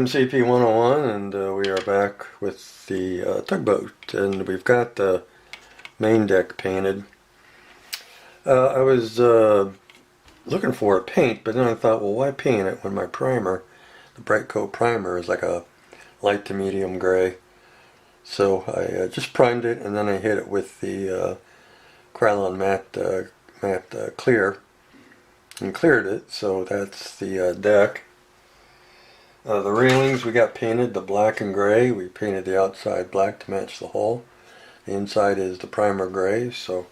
I'm CP101, and we are back with the tugboat, and we've got the main deck painted. I was looking for a paint, but then I thought, well, why paint it when my primer, the Bright Coat primer, is like a light to medium gray. So I just primed it, and then I hit it with the Krylon matte clear, and cleared it. So that's the deck. The railings we got painted the black and gray. We painted the outside black to match the hull. The inside is the primer gray, so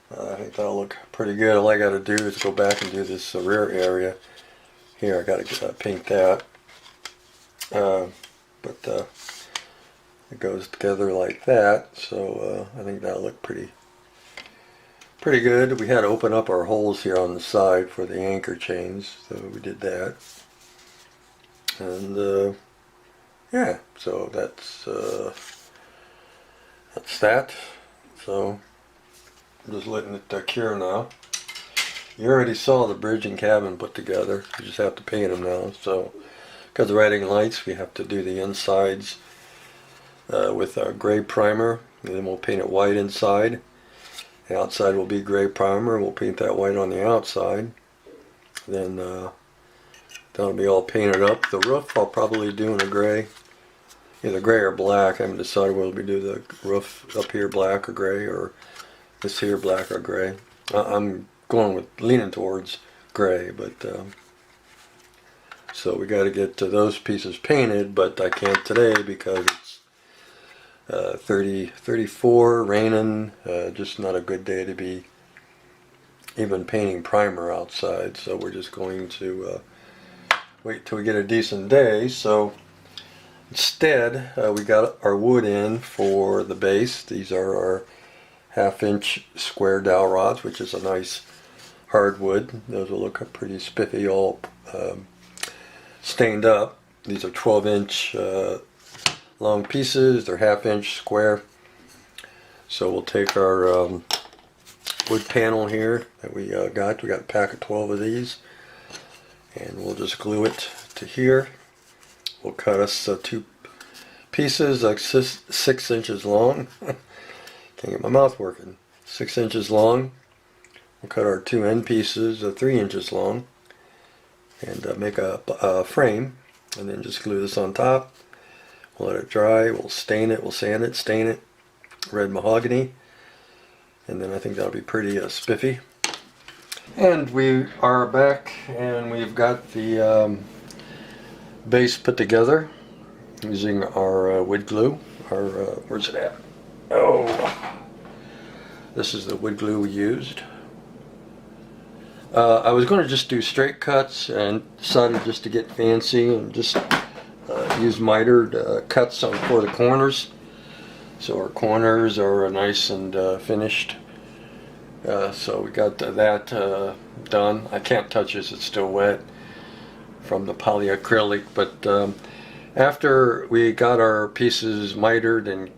I think that'll look pretty good. All I got to do is go back and do this rear area. Here I got to paint that. But it goes together like that, so I think that'll look pretty good. We had to open up our holes here on the side for the anchor chains, so we did that. And yeah, so that's that. So I'm just letting it cure now. You already saw the bridge and cabin put together. You just have to paint them now. So because of riding lights, we have to do the insides with our gray primer, and then we'll paint it white inside. The outside will be gray primer. We'll paint that white on the outside. Then that'll be all painted up. The roof I'll probably do in a gray, either gray or black. I haven't decided whether we do the roof up here black or gray, or this here black or gray. I'm going with leaning towards gray, but so we got to get to those pieces painted, but I can't today because it's 34, raining, just not a good day to be even painting primer outside. So we're just going to wait till we get a decent day. So instead we got our wood in for the base. These are our 1/2-inch square dowel rods, which is a nice hardwood. Those will look pretty spiffy, all stained up. These are 12-inch long pieces. They're 1/2-inch square. So we'll take our wood panel here that we got. We got a pack of 12 of these, and we'll just glue it to here. We'll cut us 2 pieces like 6 inches long. Can't get my mouth working. 6 inches long. We'll cut our 2 end pieces 3 inches long, and make a frame, and then just glue this on top. We'll let it dry. We'll stain it. We'll sand it, stain it red mahogany, and then I think that'll be pretty spiffy. And we are back, and we've got the base put together using our wood glue. Our where's it at? Oh, this is the wood glue we used. I was going to just do straight cuts, and decided just to get fancy and just use mitered cuts for the corners. So our corners are nice and finished. So we got that done. I can't touch this, it's still wet from the polyacrylic, but after we got our pieces mitered and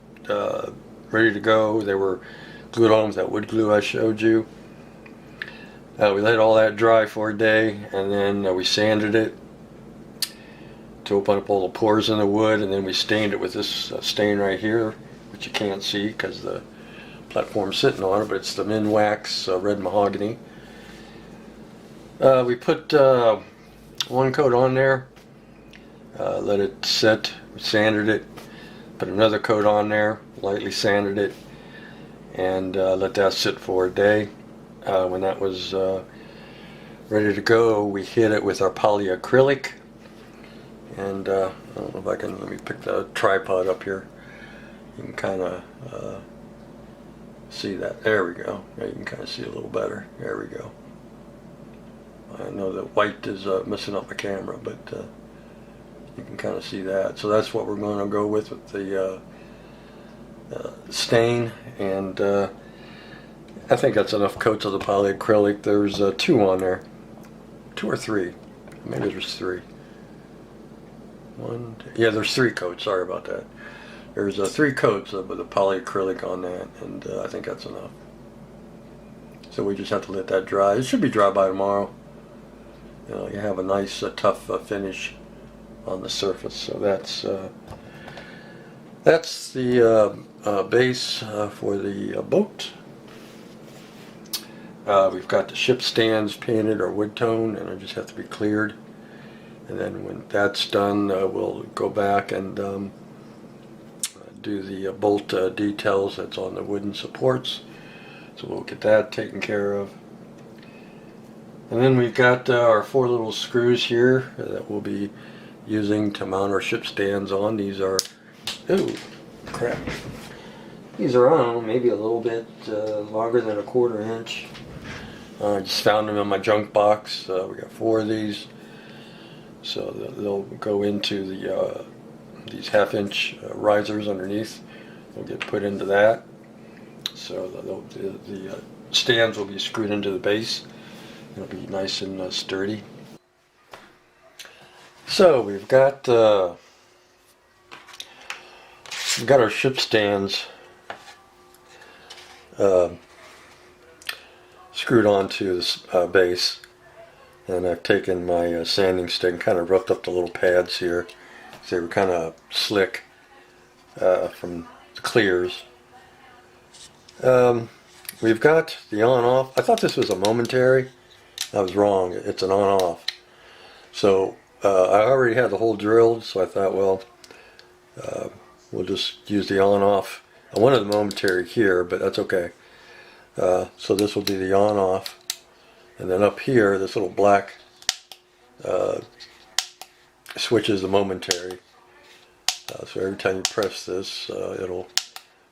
ready to go, they were glued on with that wood glue I showed you. We let all that dry for a day, and then we sanded it to open up all the pores in the wood, and then we stained it with this stain right here, which you can't see because the platform's sitting on it, but it's the Minwax red mahogany. We put 1 coat on there, let it sit, sanded it, put another coat on there, lightly sanded it, and let that sit for a day. When that was ready to go, we hit it with our polyacrylic, and I don't know if I can, let me pick the tripod up here. You can kind of see that. There we go. Yeah, you can kind of see a little better. There we go. I know that white is messing up the camera, but you can kind of see that. So that's what we're going to go with the stain, and I think that's enough coats of the polyacrylic. There's 2 on there. 2 or 3. Maybe there's 3. 1, 2, yeah, there's 3 coats. Sorry about that. There's 3 coats of the polyacrylic on that, and I think that's enough. So we just have to let that dry. It should be dry by tomorrow. You know, you have a nice tough finish on the surface. So that's the base for the boat. We've got the ship stands painted or wood tone, and they just have to be cleared. And then when that's done, we'll go back and do the bolt details that's on the wooden supports. So we'll get that taken care of. And then we've got our 4 little screws here that we'll be using to mount our ship stands on. These are, ooh, crap. These are, I don't know, maybe a little bit longer than 1/4 inch. I just found them in my junk box. We got 4 of these. So they'll go into the these 1/2 inch risers underneath. They'll get put into that. So the stands will be screwed into the base. It'll be nice and sturdy. So we've got our ship stands screwed onto the base, and I've taken my sanding stick and kind of roughed up the little pads here. They were kind of slick from the clears. We've got the on-off. I thought this was a momentary. I was wrong. It's an on-off. So I already had the hole drilled, so I thought, well, we'll just use the on-off. I wanted the momentary here, but that's okay. So this will be the on-off. And then up here, this little black switch is the momentary. So every time you press this, it'll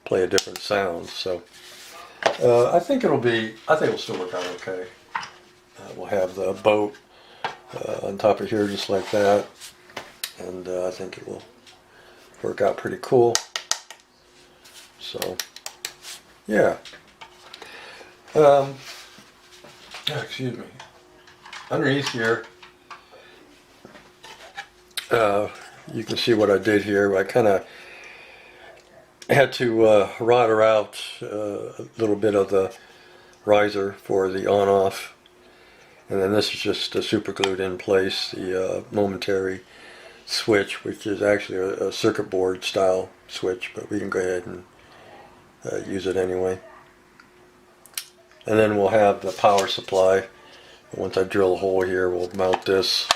play a different sound. So I think it'll still work out okay. We'll have the boat on top of here just like that, and I think it will work out pretty cool. So yeah. Excuse me. Underneath here, you can see what I did here. I kind of had to router out a little bit of the riser for the on-off, and then this is just super glued in place, the momentary switch, which is actually a circuit board style switch, but we can go ahead and use it anyway. And then we'll have the power supply. Once I drill a hole here, we'll mount this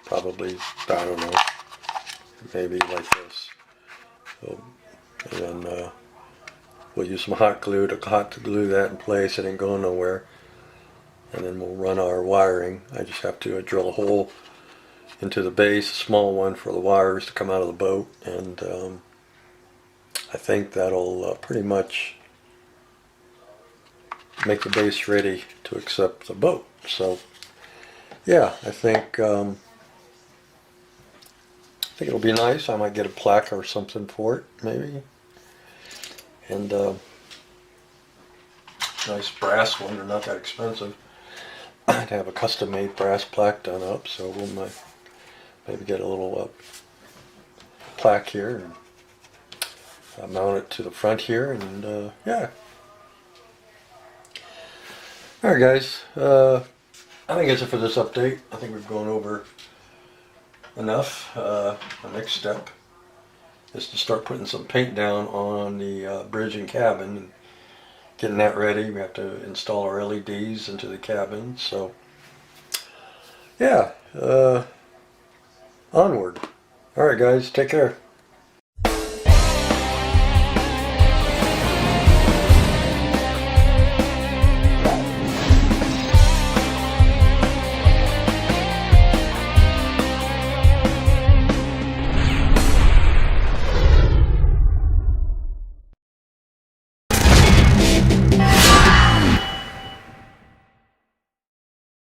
probably, I don't know, maybe like this. So, and then we'll use some hot glue to glue that in place. It ain't going nowhere. And then we'll run our wiring. I just have to drill a hole into the base, a small one for the wires to come out of the boat, and I think that'll pretty much make the base ready to accept the boat. So yeah, I think it'll be nice. I might get a plaque or something for it, maybe, and nice brass one. They're not that expensive. I'd have a custom-made brass plaque done up, so we'll maybe get a little plaque here and mount it to the front here, and yeah. Alright guys, I think that's it for this update. I think we've gone over enough. The next step is to start putting some paint down on the bridge and cabin, and getting that ready. We have to install our LEDs into the cabin, so yeah, onward. Alright guys, take care.